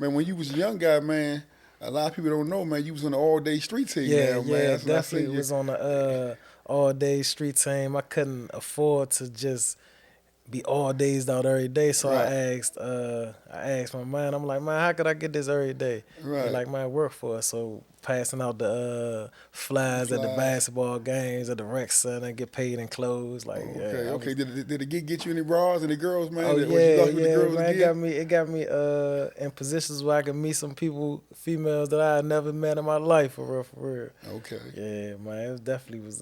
Man, when you was a young guy, man, a lot of people don't know, man. You was on the all-day street team Yeah, now, man. yeah, That's what I say. definitely was on the all day street team. I couldn't afford to just be all days out every day. So Right, I asked my man, I'm like, man, how could I get this every day? He right. like, man, work for it. So passing out the The flyers at the flies. basketball games at the rec center, get paid in clothes. Like, Oh, okay, yeah, I okay. was. Did it get you any bras and the girls, man? Oh Was you yeah, lucky with the yeah, girls to man. get? It got me in positions where I could meet some people, females that I had never met in my life for real, for real. Okay. Yeah, man,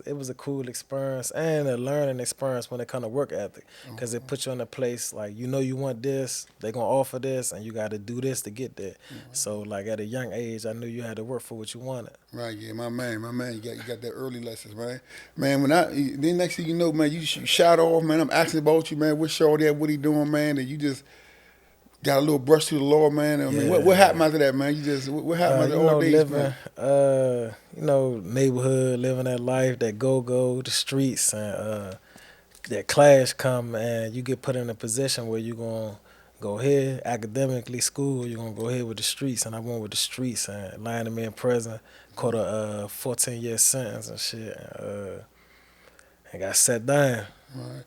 it was a cool experience and a learning experience when it come to work ethic, cause it Uh-huh. puts you in a place like you know you want this, they gonna offer this, and you got to do this to get there. So like at a young age, I knew you had to work for what you wanted. Right, yeah, my man, you got that early lessons, man. Man, when I then next thing you know, man, you shot off, man. I'm asking about you, man. What's Shorty at? What he doing, man? And you just got a little brush to the law, man. I mean, what happened Yeah, after that, man? You just what happened after all days, man? living, neighborhood, living that life, that go, the streets, and that clash come, and you get put in a position where you're going to go here academically, school, you're going to go here with the streets. And I went with the streets and landed me in prison, caught a 14-year sentence and shit, and got set down. Right.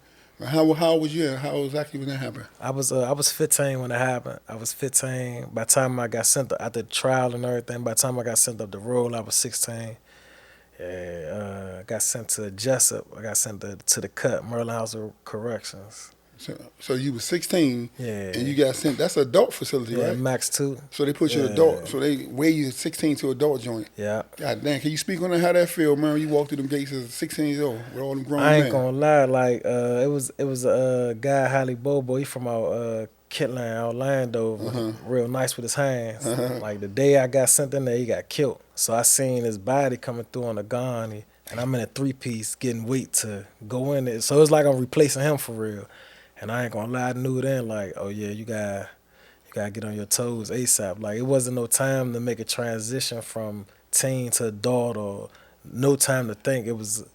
How was you? How exactly when that happened? I was 15 when it happened. I was 15. By the time I got sent after the trial and everything, by the time I got sent up the road, I was 16. Yeah, I got sent to Jessup. I got sent to the cut, Merlin House of Corrections. So you was 16 and Yeah, you got sent. That's an adult facility, yeah, right? Max 2. So they put you in adult. Yeah, So they weigh you 16 to adult joint. yeah. God damn, can you speak on that? How that feel, man? When you walk through them gates as 16 years old with all them grown I ain't men. gonna lie, like it was a guy Holly Bobo. He from out Kitland, Orlando, Uh real nice with his hands. huh. Like the day I got sent in there, he got killed. So I seen his body coming through on a gun, and I'm in a 3-piece getting weight to go in it. So it's like I'm replacing him for real. And I ain't gonna lie, I knew then, like, oh yeah, you gotta get on your toes ASAP. Like it wasn't no time to make a transition from teen to adult or no time to think. It was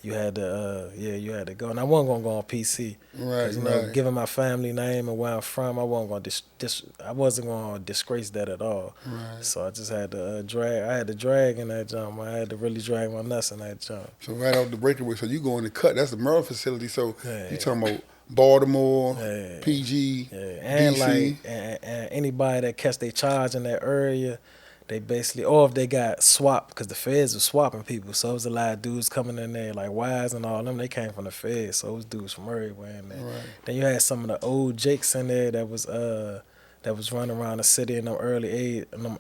you had to you had to go. And I wasn't gonna go on PC Right, because right, given my family name and where I'm from, I wasn't gonna I wasn't gonna disgrace that at all. right. So I just had to drag. I had to drag in that jump. I had to really drag my nuts in that jump. So right off the breakaway, so you go in the cut. That's the Mural Facility. So you Yeah. talking about Baltimore, Yeah. PG, Yeah, and DC. and anybody that catch they charge in that area, they basically, or if they got swapped, because the feds were swapping people, so it was a lot of dudes coming in there like Wise and all them. They came from the feds, so it was dudes from everywhere in there. Right. Then you had some of the old Jakes in there that was running around the city in them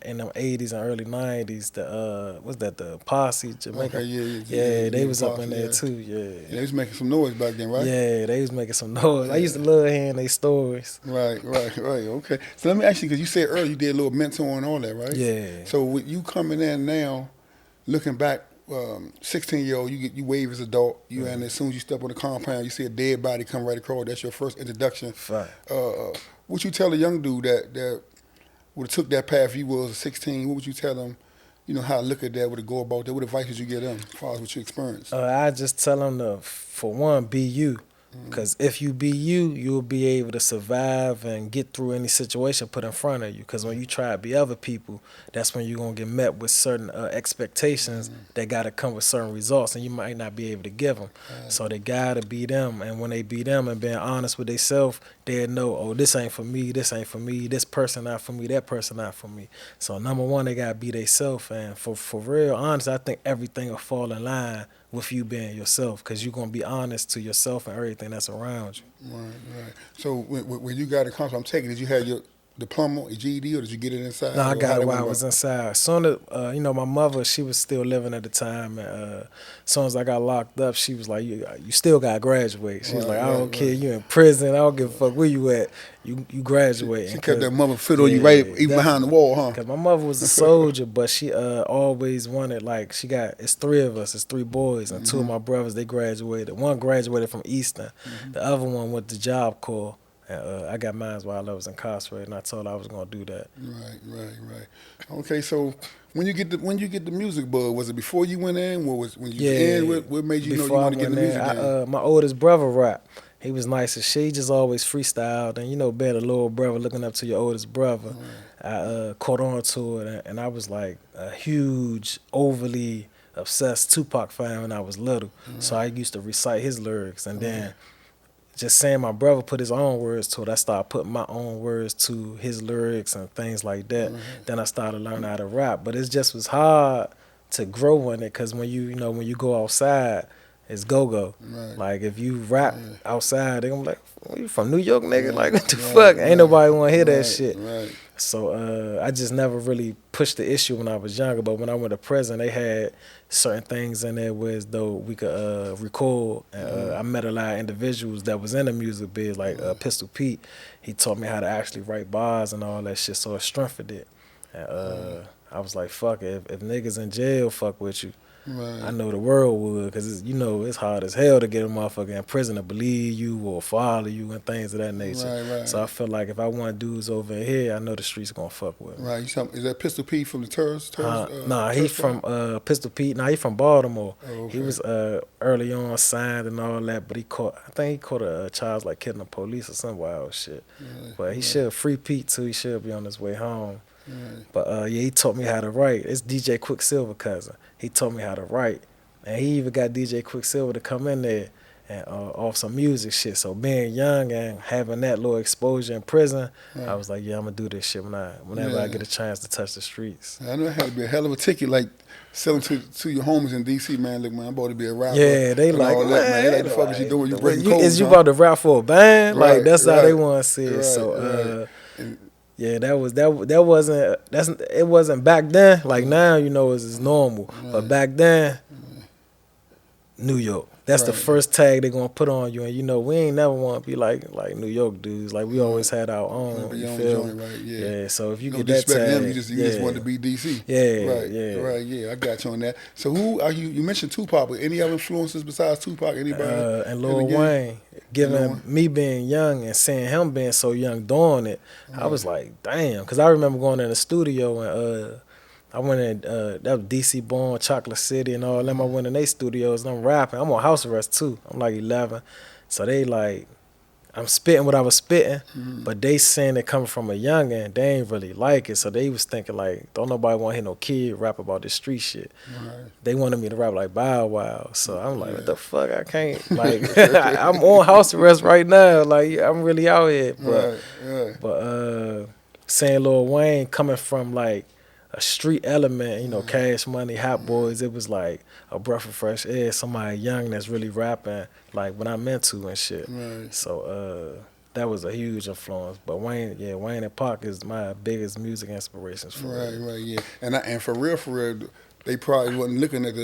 in them 80s and early 90s. The was that the Posse Okay, Jamaica? yeah, Yeah, they was up Posse, in there yeah. too. Yeah, they Yeah, was making some noise back then, right? yeah, they was making some noise. I used to Yeah. love hearing their stories. Right, right, right. Okay. So let me ask you, because you said earlier you did a little mentor and all that, right? Yeah. So with you coming in now, looking back, 16-year-old, you wave as adult, and as soon as you step on the compound, you see a dead body come right across. That's your first introduction. Fact. What you tell a young dude that would have took that path you was 16? What would you tell them? You know how to look at that, what to go about that. What advice would you give them as far as what you experienced? I just tell them to, for one, be you. Because if you be you, you'll be able to survive and get through any situation put in front of you. Because when you try to be other people, that's when you're going to get met with certain expectations that got to come with certain results, and you might not be able to give them. So they got to be them. And when they be them and being honest with themselves, they'll know, oh, this ain't for me, this ain't for me, this person not for me, that person not for me. So number one, they got to be themselves. And for real, honest, I think everything will fall in line with you being yourself, because you're going to be honest to yourself and everything that's around you. Right, right. So when you got to college, I'm taking, did you have your diploma, your GED, or did you get it inside? No, I Or how got it that while went I was about? inside. Soon as, my mother, she was still living at the time. And as soon as I got locked up, she was like, you still got to graduate. She was Right, like, I don't right, care, right. you in prison. I don't give a fuck where you at. You She graduating. kept that mother foot on you right Yeah, even behind the definitely. wall, huh? Because my mother was a soldier, but she always wanted, like, it's three of us. It's three boys. And two of my brothers, they graduated. One graduated from Eastern. The other one went to Job Corps. And I got mine while I was incarcerated, and I told her I was going to do that. Right, right, right. Okay, so when you get the music bug, was it before you went in? What was when you was in? Yeah, What made you know you before I want to get in went the there, music game? my oldest brother rap. He was nice as shit. He just always freestyled, and being a little brother, looking up to your oldest brother. I caught on to it, and I was like a huge, overly obsessed Tupac fan when I was little. So I used to recite his lyrics, and then just saying my brother put his own words to it, I started putting my own words to his lyrics and things like that. Then I started learning how to rap, but it just was hard to grow in it because when when you go outside, it's go. Right. Like if you rap outside, they gonna be like, "Well, you from New York, nigga? Right, Like what the right, fuck? right, Ain't nobody want to hear that right, shit." right. So I just never really pushed the issue when I was younger. But when I went to prison, they had certain things in there where as though we could record. I met a lot of individuals that was in the music biz, like Pistol Pete. He taught me how to actually write bars and all that shit, so it strengthened it. And I was like, fuck it. If niggas in jail fuck with you, Right. I know the world would, because it's hard as hell to get a motherfucker in prison to believe you or follow you and things of that nature. Right. So I feel like if I want dudes over here, I know the streets gonna fuck with me. Right. Is that Pistol P from the Turks? Nah, he from Pistol Pete. Nah, he from Baltimore. Oh, okay. He was early on signed and all that, but I think he caught a charge like killing the police or some wild shit. Right. But he should free Pete too. He should be on his way home. Right. But yeah, he taught me how to write. It's DJ Quicksilver cousin. He taught me how to write, and he even got DJ Quicksilver to come in there and off some music shit. So being young and having that little exposure in prison, Right. I was like, yeah, I'm gonna do this shit whenever I get a chance to touch the streets. I know it had to be a hell of a ticket, like selling to your homies in DC, man. Look, man, I'm about to be a rapper. Yeah, they and like, all that, man. They like, the fuck like, is you doing? You breaking codes? Is you huh? about to rap for a band? Right, Like that's how they right, want to see it. right, So And- yeah, it wasn't back then. Like now, it's normal, but back then, New York. That's the Right. first tag they're gonna put on you, and we ain't never want to be like New York dudes. Like we always had our own. Your You own feel? joint, right? Yeah. Yeah. So if you No get that disrespect to tag, them, you just wanted to be DC. Yeah, Right. yeah. Right. Yeah. I got you on that. So who are you? You mentioned Tupac, but any other influences besides Tupac? Anybody? And in Lil the game? Wayne, given Wayne? me being young and seeing him being so young doing it, I was like, damn. Because I remember going in the studio and I went in, that was DC Born, Chocolate City and all them. I went in their studios and I'm rapping. I'm on house arrest too. I'm like 11. So they like, I'm spitting what I was spitting, but they saying it coming from a youngin', they ain't really like it. So they was thinking like, don't nobody want to hear no kid rap about this street shit. Right. They wanted me to rap like Bow Wow. So I'm like, what the fuck? I can't. Like, I'm on house arrest right now. Like, I'm really out here. But saying Lil Wayne coming from like a street element, Cash Money, Hot Boys, it was like a breath of fresh air. Somebody young that's really rapping like what I'm into and shit. Right. So that was a huge influence. But Wayne and Pac is my biggest music inspirations for real. Right, yeah. And for real, they probably wasn't looking at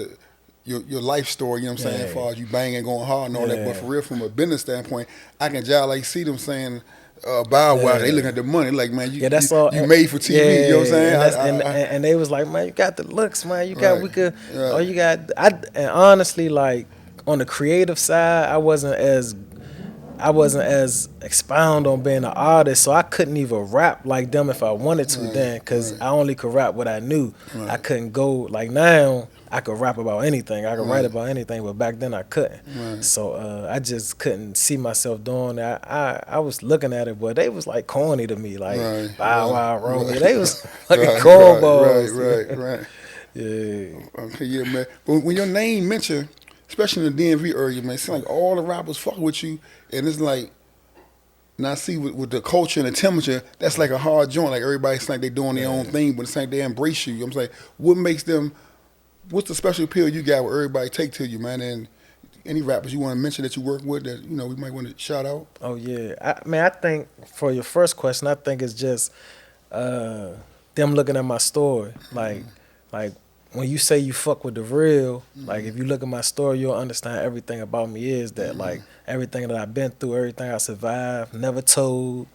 your life story, you know what I'm saying, as far as you banging, going hard and all that. But for real, from a business standpoint, I can just like see them saying Bow Wow, they looking at the money like, man, you made for TV, you know what I'm saying? And they was like, man, you got the looks, man. And honestly, like on the creative side, I wasn't as expound on being an artist, so I couldn't even rap like them if I wanted to then, because I only could rap what I knew. Right. I couldn't go, like now, I could rap about anything. I could write about anything, but back then I couldn't. Right. So I just couldn't see myself doing that. I was looking at it, but they was like corny to me, like Bow Wow, Romy. They was fucking cornballs. Right. Yeah. Okay, yeah, man. But when your name mentioned, especially in the DMV area, man, it seems like all the rappers fuck with you, and it's like, now see with the culture and the temperature, that's like a hard joint. Like everybody seems like they doing their own thing, but it's like they embrace you. You know what I'm saying? What makes them? What's the special appeal you got where everybody take to you, man? And any rappers you want to mention that you work with that we might want to shout out? Oh yeah, I think for your first question, I think it's just them looking at my story. Like when you say you fuck with the real, like if you look at my story, you'll understand everything about me is that like everything that I've been through, everything I survived, never told,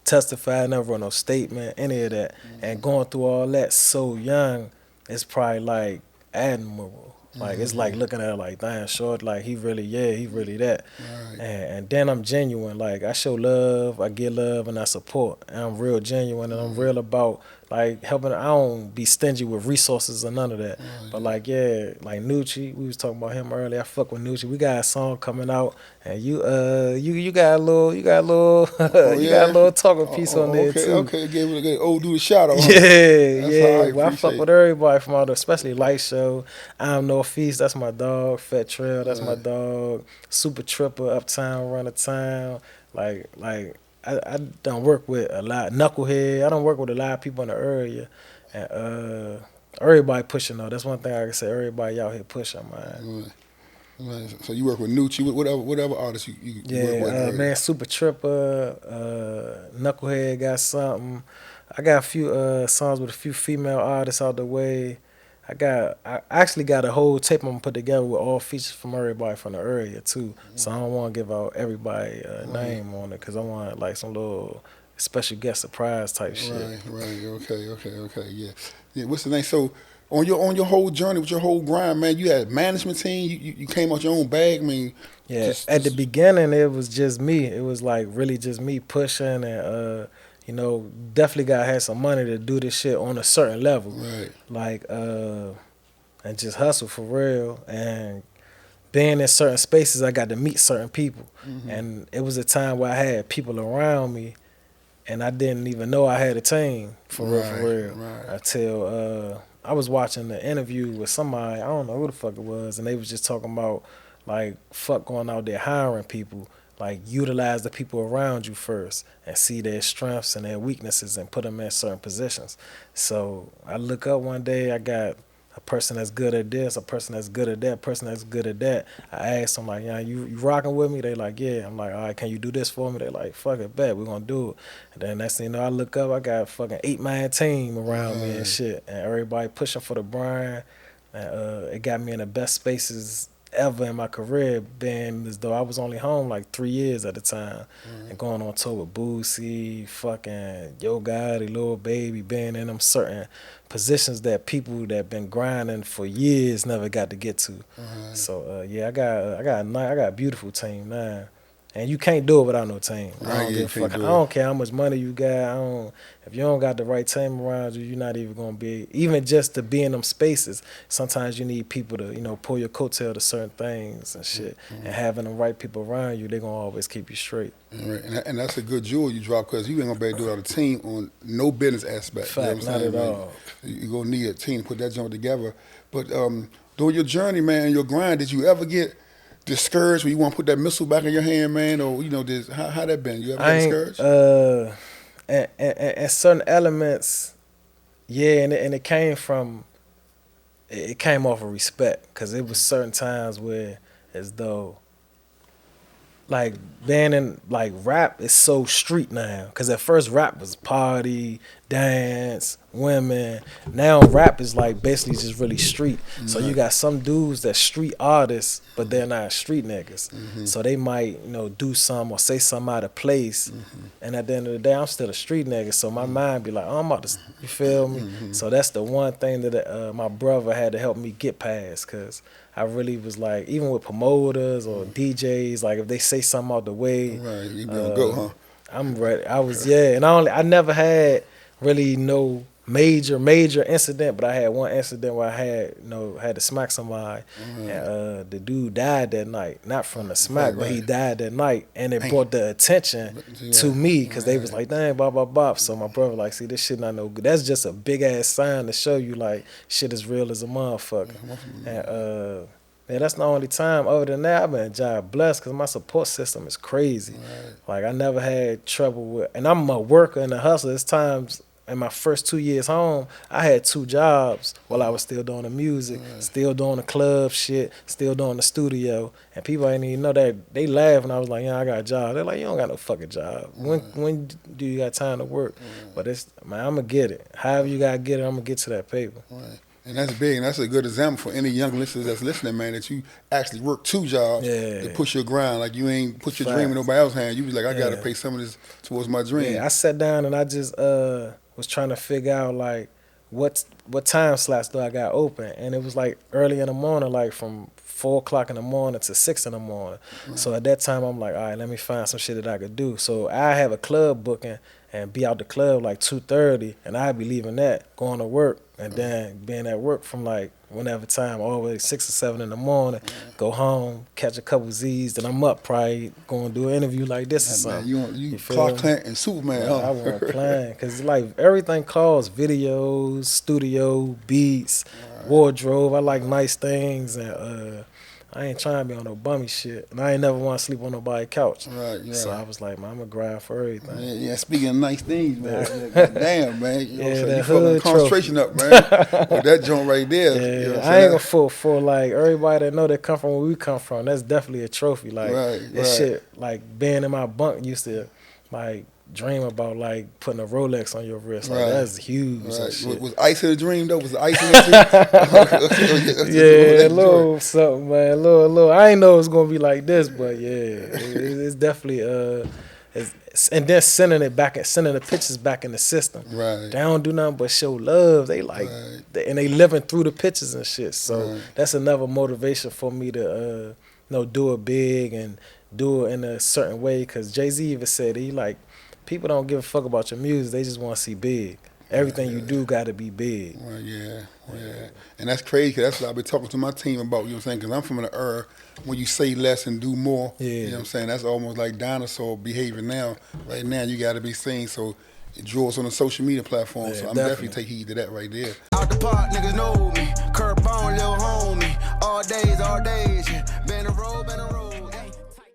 testified, never wrote no statement, any of that, and going through all that so young, it's probably like admirable. Like it's like looking at it like, damn, short, like he really that. Right. And then I'm genuine. Like I show love, I give love, and I support. And I'm real genuine, and I'm real about like helping. I don't be stingy with resources or none of that. But like like Nucci, we was talking about him earlier. I fuck with Nucci. We got a song coming out, and you got a little Oh you got a yeah. little talking piece on there Okay, too. okay. Give it a old dude a shout out, huh? Yeah, That's how I yeah. Well, I fuck appreciate with everybody from all the, especially Light Show. I'm Northeast, that's my dog. Fat Trail, it. that's my dog. Super Tripper, Uptown, Run of Town. I don't work with a lot. Knucklehead, I don't work with a lot of people in the area. And everybody pushing though. That's one thing I can say. Everybody out here pushing, man. Right. Right. So you work with Nucci, whatever artists you work with in the Yeah, area. man, Super Tripper, Knucklehead got something. I got a few songs with a few female artists out the way. I actually got a whole tape I'm gonna put together with all features from everybody from the area too. So I don't want to give out everybody name on it because I want like some little special guest surprise type shit. Right. Okay. Yeah. Yeah. What's the name? So on your whole journey with your whole grind, man, you had a management team. You came out your own bag. I mean, Yeah, at the beginning it was just me. It was like really just me pushing and definitely gotta have some money to do this shit on a certain level. right. Like and just hustle for real. And being in certain spaces I got to meet certain people. And it was a time where I had people around me and I didn't even know I had a team for real. Right. Until I was watching the interview with somebody, I don't know who the fuck it was, and they was just talking about like fuck going out there hiring people. Like utilize the people around you first and see their strengths and their weaknesses and put them in certain positions. So I look up one day, I got a person that's good at this, a person that's good at that, person that's good at that. I asked them like, yeah, you rocking with me? They like, yeah. I'm like, all right, can you do this for me? They like, fuck it, bet, we're gonna do it. And then next thing you know, I look up, I got a fucking 8-man team around me and shit. And everybody pushing for the brand. And it got me in the best spaces ever in my career, being as though I was only home like 3 years at the time. And going on tour with Boosie, fucking Yo Gotti, Lil Baby, being in them certain positions that people that been grinding for years never got to get to. So yeah, I got a beautiful team now. And you can't do it without no team. I don't give a fuck. I don't care how much money you got. If you don't got the right team around you, you're not even gonna be. Even just to be in them spaces, sometimes you need people to pull your coattail to certain things and shit. And having the right people around you, they're gonna always keep you straight. Right. And that's a good jewel you drop because you ain't gonna be able to do it on a team on no business aspect. Fact, you know what I'm not saying, at man? all. You're gonna need a team to put that joint together. But during your journey, man, your grind, did you ever get discouraged when you want to put that missile back in your hand, man? Or how that been? You ever I get ain't discouraged? and certain elements, yeah, and it came from it came off of respect because it was certain times where as though like being in like rap is so street now because at first rap was party dance women. Now rap is like basically just really street. So you got some dudes that street artists but they're not street niggas. So they might do something or say something out of place. And at the end of the day I'm still a street nigga, so my mind be like, oh, I'm about to, you feel me? So that's the one thing that my brother had to help me get past because I really was like, even with promoters or DJs, like if they say something out the way, Right, you gonna go, huh? I'm ready. I was and I never had really no major incident, but I had one incident where I had to smack somebody, and the dude died that night, not from the smack, but he died that night, and it brought the attention to me because they was like, dang, blah blah blah. So my brother like, see, this shit not no good. That's just a big ass sign to show you like shit is real as a motherfucker, and yeah, that's the only time. Other than that, I've been job blessed because my support system is crazy. Like I never had trouble with, and I'm a worker and a hustler. There's times in my first 2 years home, I had 2 jobs while I was still doing the music, still doing the club shit, still doing the studio. And people ain't even know that. They laugh when I was like, yeah, I got a job. They're like, you don't got no fucking job. When do you got time to work? But man, I'm going to get it. However you got to get it, I'm going to get to that paper. And that's big, and that's a good example for any young listeners that's listening, man, that you actually work 2 jobs to push your grind. Like you ain't put your dream in nobody else's hand. You was like, I got to pay some of this towards my dream. Yeah, I sat down and I just was trying to figure out like what time slots do I got open, and it was like early in the morning, like from 4:00 in the morning to 6 in the morning. So at that time I'm like, all right, let me find some shit that I could do. So I have a club booking, and be out the club like 2:30, and I'd be leaving that, going to work, and then being at work from like whenever time, all the way 6 or 7 in the morning, go home, catch a couple Z's, then I'm up probably going to do an interview like this or something. Man, you Clark Kent and Superman, huh? I wasn't playing, because like everything costs, videos, studio, beats, wardrobe. I like nice things, and I ain't trying to be on no bummy shit, and I ain't never want to sleep on nobody's couch. Right. So I was like, man, I'm gonna grind for everything. Yeah, speaking of nice things, man. Damn, man. You know what I'm saying? You that fucking hood concentration up, man. With that joint right there. Yeah, You know what I'm I ain't saying? gonna for like everybody that know that come from where we come from. That's definitely a trophy. Like this shit, like being in my bunk used to like dream about like putting a Rolex on your wrist. Like that's huge. And shit. Was ice in a dream though? Was the ice in it too? Yeah, a little something, man. A little. I ain't know it was gonna be like this, but yeah, it's definitely and then sending the pictures back in the system. Right. They don't do nothing but show love. They like, and they living through the pictures and shit. So that's another motivation for me to, do it big and do it in a certain way. Cause Jay-Z even said he like, people don't give a fuck about your music. They just want to see big. Everything you do got to be big. Well, yeah. And that's crazy, because that's what I've been talking to my team about, you know what I'm saying? Because I'm from an era when you say less and do more. Yeah. You know what I'm saying? That's almost like dinosaur behavior now. Right now, you got to be seen, so it draws on the social media platform. So I'm definitely take heed to that right there. Out the park, niggas know me. Curtbone, little homie. All days, yeah. Been a road,